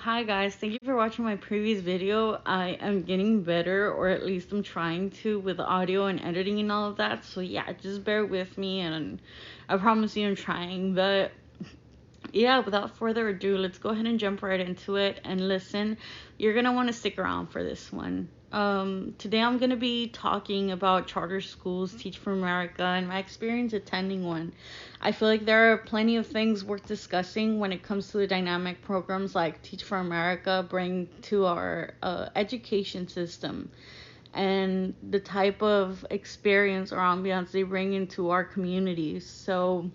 Hi guys, thank you for watching my previous video. I am getting better, or at least I'm trying to, with audio and editing and all of that. So yeah, just bear with me, and I promise you I'm trying. But yeah, without further ado, let's go ahead and jump right into it and listen. You're gonna want to stick around for this one. Today I'm gonna be talking about charter schools, Teach for America, and my experience attending one. I feel like there are plenty of things worth discussing when it comes to the dynamic programs like Teach for America bring to our education system and the type of experience or ambiance they bring into our communities. So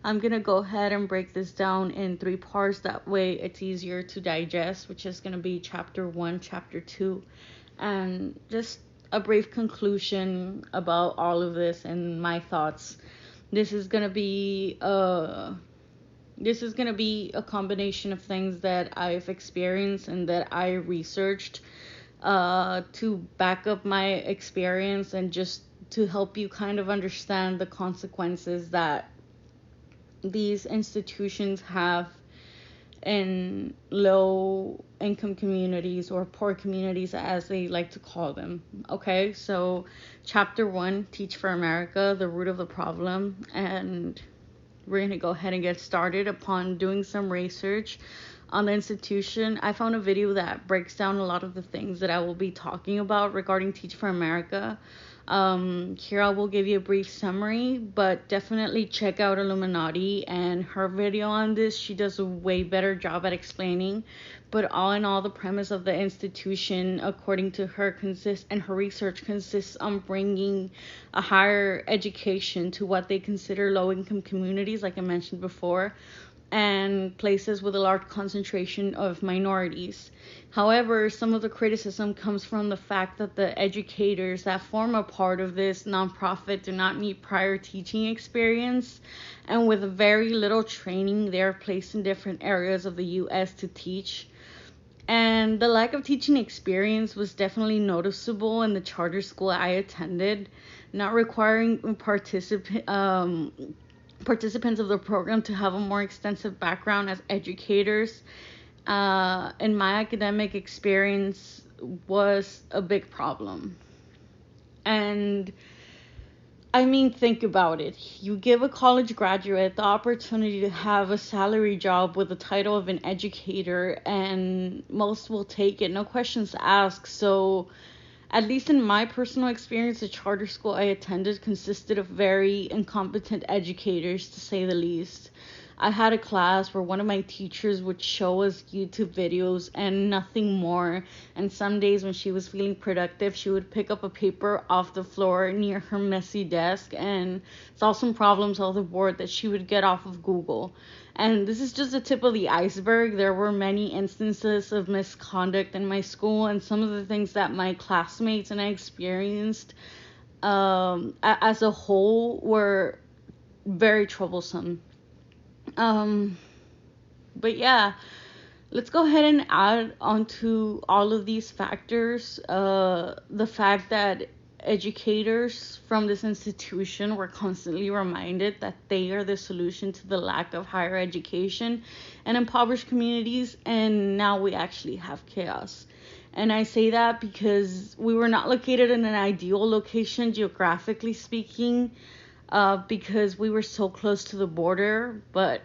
I'm gonna go ahead and break this down in three parts. That way it's easier to digest, which is gonna be chapter one, chapter two, and just a brief conclusion about all of this and my thoughts. This is gonna be a combination of things that I've experienced and that I researched to back up my experience and just to help you kind of understand the consequences that these institutions have in low income communities, or poor communities as they like to call them. Okay, so chapter one, Teach for America, the root of the problem. And we're going to go ahead and get started. Upon doing some research on the institution, I found a video that breaks down a lot of the things that I will be talking about regarding Teach for America. Here I will give you a brief summary, but definitely check out Illuminati and her video on this. She does a way better job at explaining. But all in all, the premise of the institution, according to her, consists, and her research consists on bringing a higher education to what they consider low-income communities, like I mentioned before, and places with a large concentration of minorities. However, some of the criticism comes from the fact that the educators that form a part of this nonprofit do not need prior teaching experience, and with very little training, they are placed in different areas of the U.S. to teach. And the lack of teaching experience was definitely noticeable in the charter school I attended, not requiring participants of the program to have a more extensive background as educators. In my academic experience, was a big problem. And I mean, think about it. You give a college graduate the opportunity to have a salary job with the title of an educator, and most will take it, no questions asked. So, at least in my personal experience, the charter school I attended consisted of very incompetent educators, to say the least. I had a class where one of my teachers would show us YouTube videos and nothing more. And some days when she was feeling productive, she would pick up a paper off the floor near her messy desk and solve some problems on the board that she would get off of Google. And this is just the tip of the iceberg. There were many instances of misconduct in my school, and some of the things that my classmates and I experienced as a whole were very troublesome. Um, but yeah, let's go ahead and add onto all of these factors the fact that educators from this institution were constantly reminded that they are the solution to the lack of higher education in impoverished communities, and now we actually have chaos. And I say that because we were not located in an ideal location, geographically speaking, because we were so close to the border, but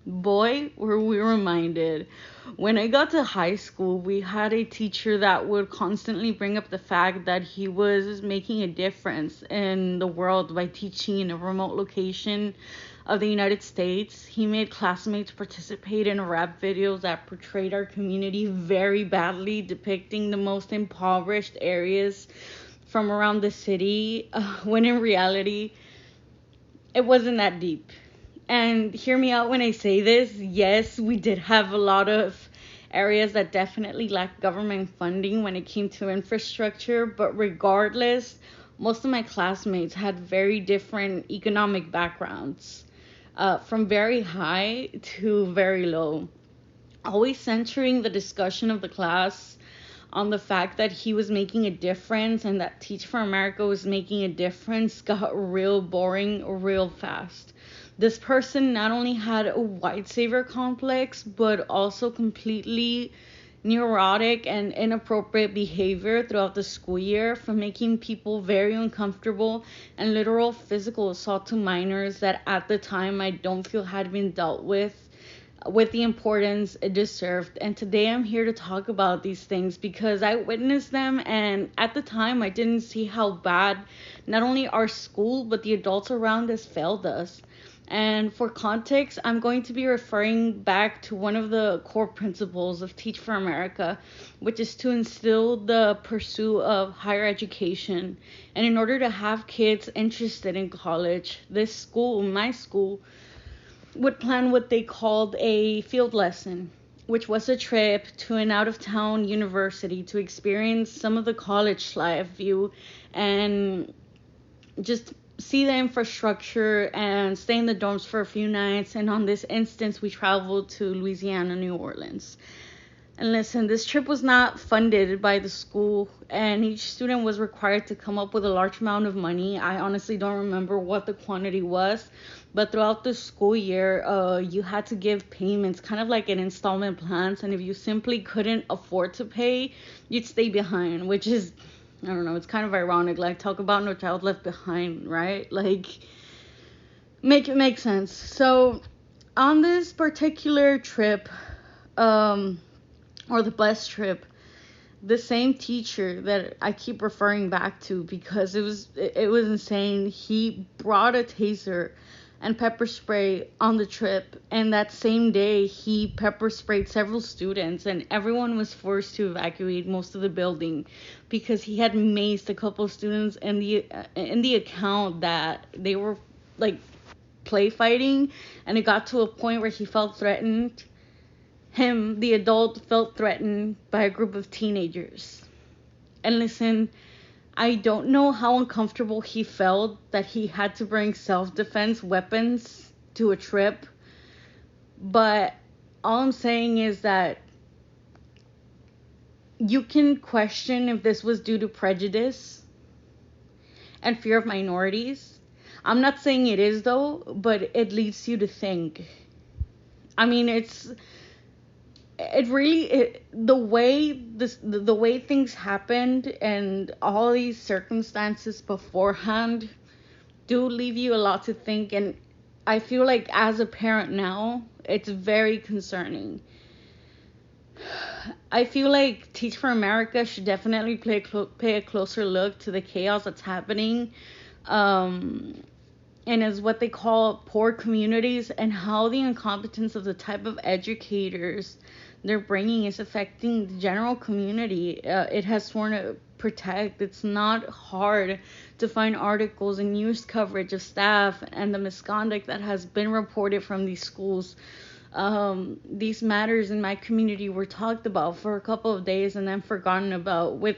boy, were we reminded. When I got to high school, we had a teacher that would constantly bring up the fact that he was making a difference in the world by teaching in a remote location of the United States. He made classmates participate in rap videos that portrayed our community very badly, depicting the most impoverished areas from around the city, when in reality, it wasn't that deep. And hear me out when I say this. Yes, we did have a lot of areas that definitely lacked government funding when it came to infrastructure, but regardless, most of my classmates had very different economic backgrounds, from very high to very low, always centering the discussion of the class on the fact that he was making a difference and that Teach for America was making a difference got real boring real fast. This person not only had a white savior complex, but also completely neurotic and inappropriate behavior throughout the school year, from making people very uncomfortable and literal physical assault to minors that at the time I don't feel had been dealt with the importance it deserved. And today I'm here to talk about these things because I witnessed them, and at the time I didn't see how bad not only our school but the adults around us failed us. And for context, I'm going to be referring back to one of the core principles of Teach for America, which is to instill the pursuit of higher education. And in order to have kids interested in college, this school, my school, would plan what they called a field lesson, which was a trip to an out of town university to experience some of the college life view and just see the infrastructure and stay in the dorms for a few nights. And on this instance, we traveled to Louisiana, New Orleans. And listen, this trip was not funded by the school, and each student was required to come up with a large amount of money. I honestly don't remember what the quantity was, but throughout the school year, you had to give payments, kind of like in installment plans. And if you simply couldn't afford to pay, you'd stay behind, which is, I don't know, it's kind of ironic. Like, talk about No Child Left Behind, right? Like, make it make sense. So, on this particular trip, or the bus trip, the same teacher that I keep referring back to because it was insane. He brought a taser and pepper spray on the trip, and that same day he pepper sprayed several students, and everyone was forced to evacuate most of the building because he had maced a couple of students in the account that they were like play fighting, and it got to a point where he felt threatened. Him, the adult, felt threatened by a group of teenagers. And listen, I don't know how uncomfortable he felt that he had to bring self-defense weapons to a trip, but all I'm saying is that you can question if this was due to prejudice and fear of minorities. I'm not saying it is though, but it leads you to think. I mean, the way things happened and all these circumstances beforehand do leave you a lot to think. And I feel like as a parent now, it's very concerning. I feel like Teach for America should definitely pay a closer look to the chaos that's happening, and as what they call poor communities, and how the incompetence of the type of educators they're bringing is affecting the general community. It has sworn to protect. It's not hard to find articles and news coverage of staff and the misconduct that has been reported from these schools. These matters in my community were talked about for a couple of days and then forgotten about with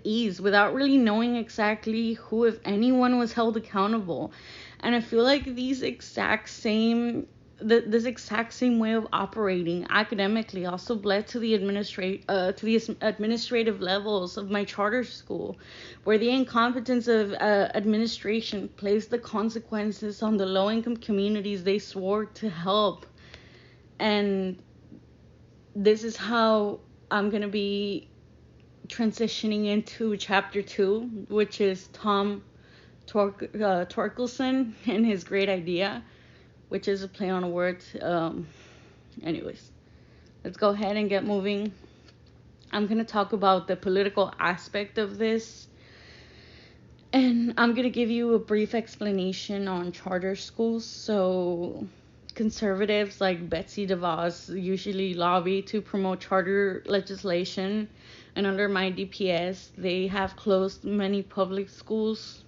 ease, without really knowing exactly who, if anyone, was held accountable. And I feel like this exact same way of operating academically also led to the administrative levels of my charter school, where the incompetence of administration placed the consequences on the low-income communities they swore to help. And this is how I'm gonna be transitioning into chapter 2, which is Tom Torkelson and his great idea, which is a play on a word. Anyways, let's go ahead and get moving. I'm going to talk about the political aspect of this, and I'm going to give you a brief explanation on charter schools. So, conservatives like Betsy DeVos usually lobby to promote charter legislation, and under my DPS, they have closed many public schools,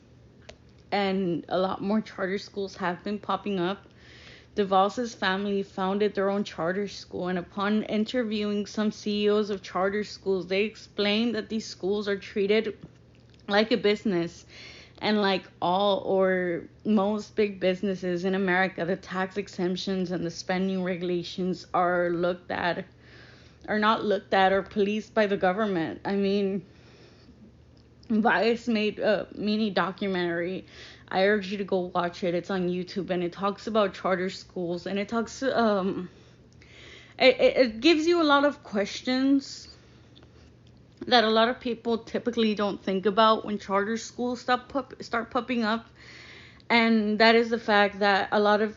and a lot more charter schools have been popping up. DeVos's family founded their own charter school, and upon interviewing some CEOs of charter schools, they explained that these schools are treated like a business. And like all or most big businesses in America, the tax exemptions and the spending regulations are not looked at or policed by the government. I mean, Vice made a mini documentary I urge you to go watch it. It's on YouTube, and it talks about charter schools, and it talks it gives you a lot of questions that a lot of people typically don't think about when charter schools start popping up. And that is the fact that a lot of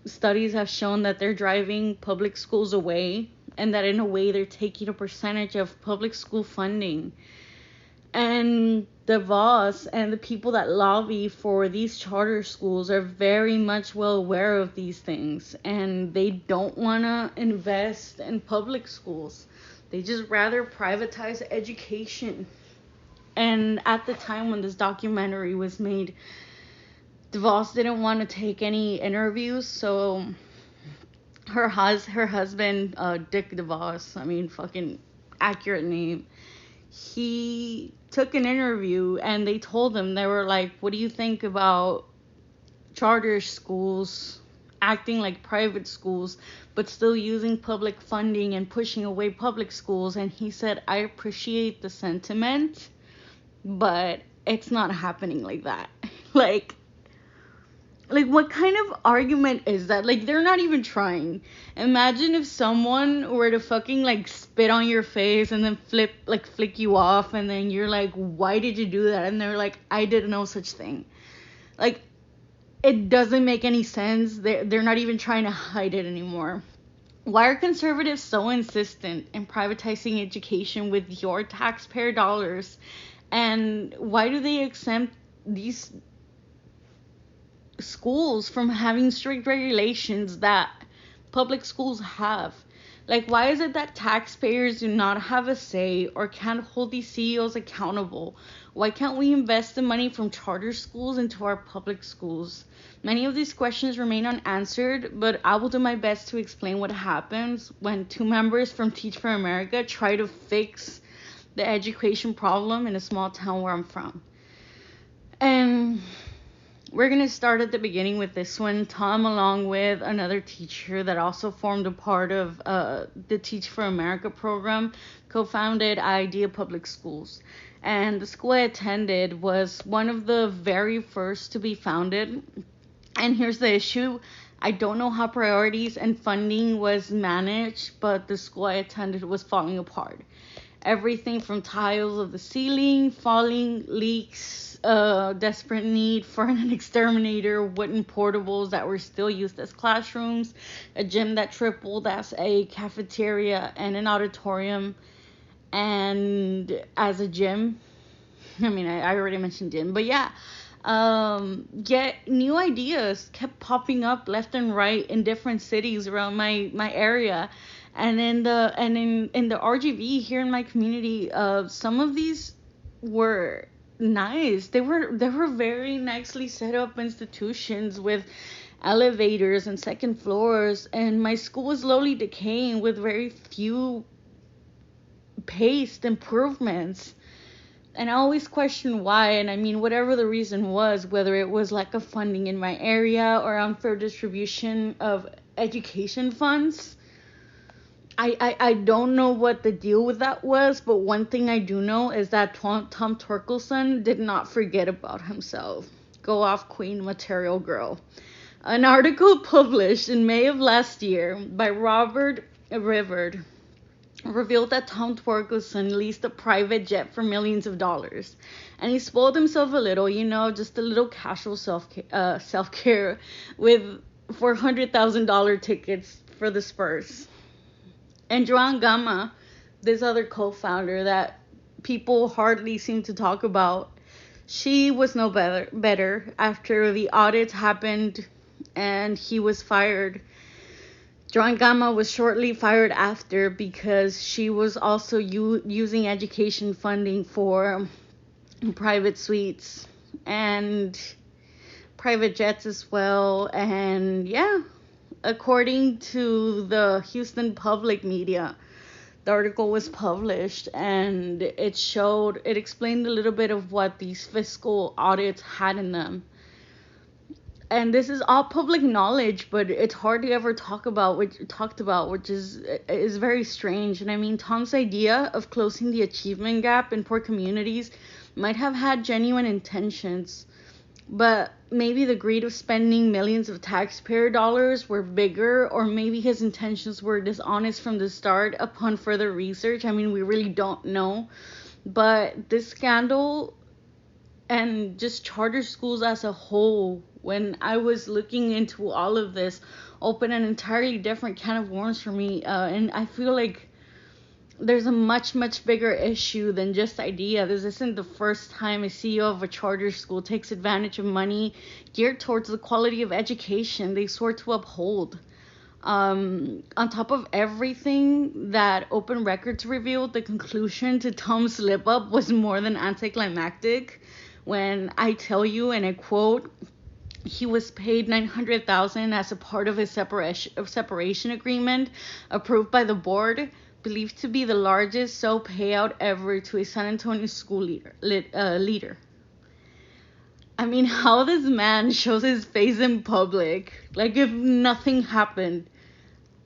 studies have shown that they're driving public schools away, and that in a way they're taking a percentage of public school funding. And DeVos and the people that lobby for these charter schools are very much well aware of these things, and they don't want to invest in public schools. They just rather privatize education. And at the time when this documentary was made, DeVos didn't want to take any interviews, so her husband, Dick DeVos, I mean, fucking accurate name, he took an interview, and they told him, they were like, what do you think about charter schools acting like private schools but still using public funding and pushing away public schools? And he said, I appreciate the sentiment, but it's not happening like that. Like, what kind of argument is that? Like, they're not even trying. Imagine if someone were to fucking, like, spit on your face and then flick you off, and then you're like, why did you do that? And they're like, I did no such thing. Like, it doesn't make any sense. They're not even trying to hide it anymore. Why are conservatives so insistent in privatizing education with your taxpayer dollars? And why do they exempt these schools from having strict regulations that public schools have? Like, why is it that taxpayers do not have a say or can't hold these CEOs accountable? Why can't we invest the money from charter schools into our public schools? Many of these questions remain unanswered, but I will do my best to explain what happens when two members from Teach for America try to fix the education problem in a small town where I'm from. And we're going to start at the beginning with this one. Tom, along with another teacher that also formed a part of the Teach for America program, co-founded Idea Public Schools. And the school I attended was one of the very first to be founded. And here's the issue. I don't know how priorities and funding was managed, but the school I attended was falling apart. Everything from tiles of the ceiling falling, leaks, desperate need for an exterminator, wooden portables that were still used as classrooms, a gym that tripled as a cafeteria and an auditorium, and as a gym. I mean, I already mentioned gym, but yeah. Yet new ideas kept popping up left and right in different cities around my area. And in the RGV here in my community, some of these were nice. They were very nicely set up institutions with elevators and second floors, and my school was slowly decaying with very few paced improvements. And I always question why, and I mean, whatever the reason was, whether it was lack of funding in my area or unfair distribution of education funds, I don't know what the deal with that was, but one thing I do know is that Tom Torkelson did not forget about himself. Go off, Queen Material Girl. An article published in May of last year by Robert Rivard revealed that Tom Torkelson leased a private jet for millions of dollars. And he spoiled himself a little, just a little casual self-care with $400,000 tickets for the Spurs. And Joan Gama, this other co-founder that people hardly seem to talk about, she was no better after the audits happened and he was fired. Joan Gama was shortly fired after because she was also using education funding for private suites and private jets as well. And yeah, according to the Houston Public Media, the article was published and it explained a little bit of what these fiscal audits had in them. And this is all public knowledge, but it's hardly ever talked about, which is very strange. And I mean, Tom's idea of closing the achievement gap in poor communities might have had genuine intentions. But maybe the greed of spending millions of taxpayer dollars were bigger, or maybe his intentions were dishonest from the start upon further research. I mean, we really don't know. But this scandal and just charter schools as a whole, when I was looking into all of this, opened an entirely different can of worms for me. And I feel like there's a much bigger issue than just idea. This isn't the first time a CEO of a charter school takes advantage of money geared towards the quality of education they swore to uphold. On top of everything that open records revealed, the conclusion to Tom's slip up was more than anticlimactic. When I tell you, and I quote, he was paid $900,000 as a part of his separation agreement approved by the board, believed to be the largest sole payout ever to a San Antonio school leader. I mean, how this man shows his face in public, like if nothing happened,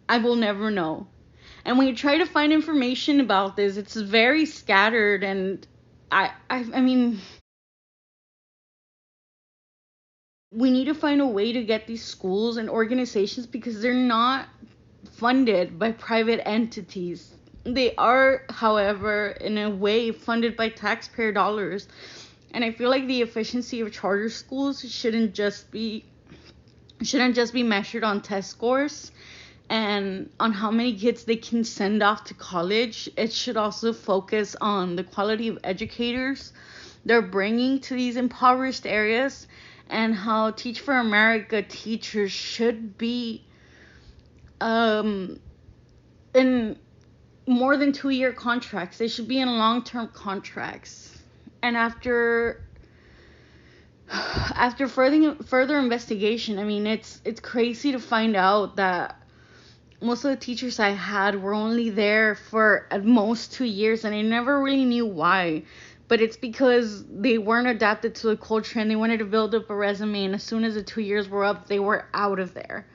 I will never know. And when you try to find information about this, it's very scattered, and I mean, we need to find a way to get these schools and organizations, because they're not funded by private entities. They are, however, in a way funded by taxpayer dollars. And I feel like the efficiency of charter schools shouldn't just be measured on test scores and on how many kids they can send off to college. It should also focus on the quality of educators they're bringing to these impoverished areas, and how Teach for America teachers should be in more than 2-year contracts. They should be in long-term contracts. And after further investigation, I mean, it's crazy to find out that most of the teachers I had were only there for at most 2 years, and I never really knew why. But it's because they weren't adapted to the culture and they wanted to build up a resume, and as soon as the 2 years were up, they were out of there.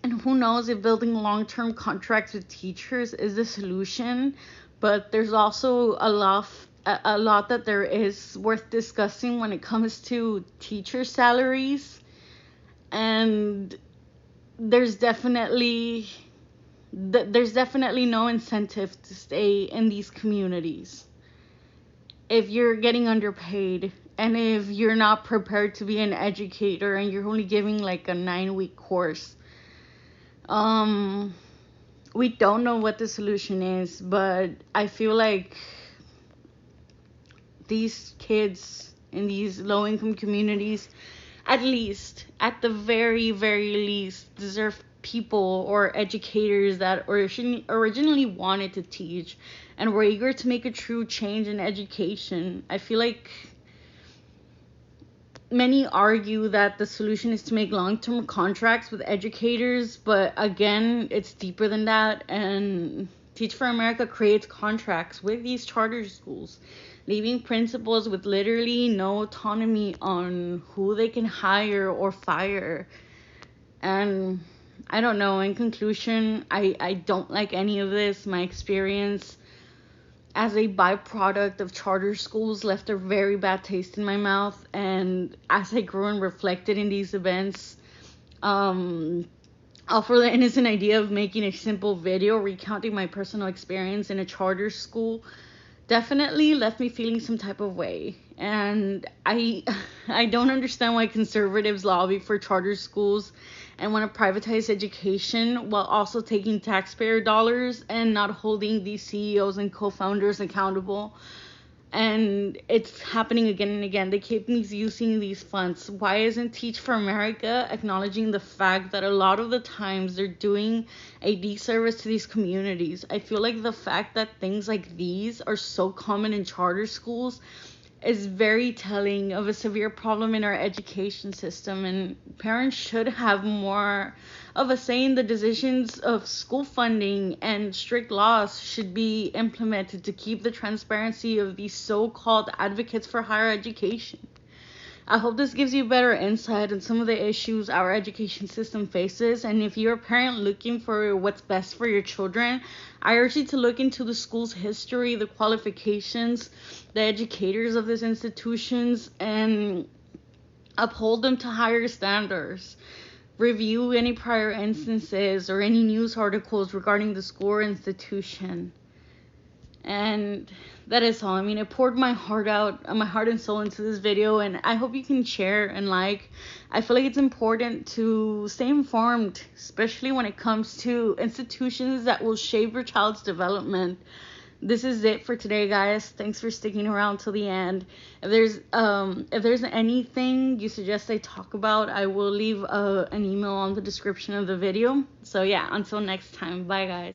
And who knows if building long-term contracts with teachers is the solution, but there's also a lot that there is worth discussing when it comes to teacher salaries. And there's definitely no incentive to stay in these communities if you're getting underpaid, and if you're not prepared to be an educator and you're only giving like a 9-week course. We don't know what the solution is, but I feel like these kids in these low-income communities, at the very least, deserve people or educators that originally wanted to teach and were eager to make a true change in education. I feel like many argue that the solution is to make long-term contracts with educators, but again, it's deeper than that. And Teach for America creates contracts with these charter schools, leaving principals with literally no autonomy on who they can hire or fire. And I don't know, in conclusion, I don't like any of this. My experience as a byproduct of charter schools left a very bad taste in my mouth. And as I grew and reflected in these events, all for the innocent idea of making a simple video recounting my personal experience in a charter school definitely left me feeling some type of way. And I don't understand why conservatives lobby for charter schools and want to privatize education while also taking taxpayer dollars and not holding these CEOs and co-founders accountable. And it's happening again and again. They keep misusing these funds. Why isn't Teach for America acknowledging the fact that a lot of the times they're doing a disservice to these communities? I feel like the fact that things like these are so common in charter schools is very telling of a severe problem in our education system, and parents should have more of a say in the decisions of school funding, and strict laws should be implemented to keep the transparency of these so-called advocates for higher education. I hope this gives you better insight on some of the issues our education system faces, and if you're a parent looking for what's best for your children, I urge you to look into the school's history, the qualifications, the educators of these institutions, and uphold them to higher standards, review any prior instances or any news articles regarding the school or institution. And that is all. I mean, I poured my heart out, my heart and soul into this video, and I hope you can share and like. I feel like it's important to stay informed, especially when it comes to institutions that will shape your child's development. This is it for today, guys. Thanks for sticking around till the end. If there's anything you suggest I talk about, I will leave an email on the description of the video. So yeah, until next time, bye guys.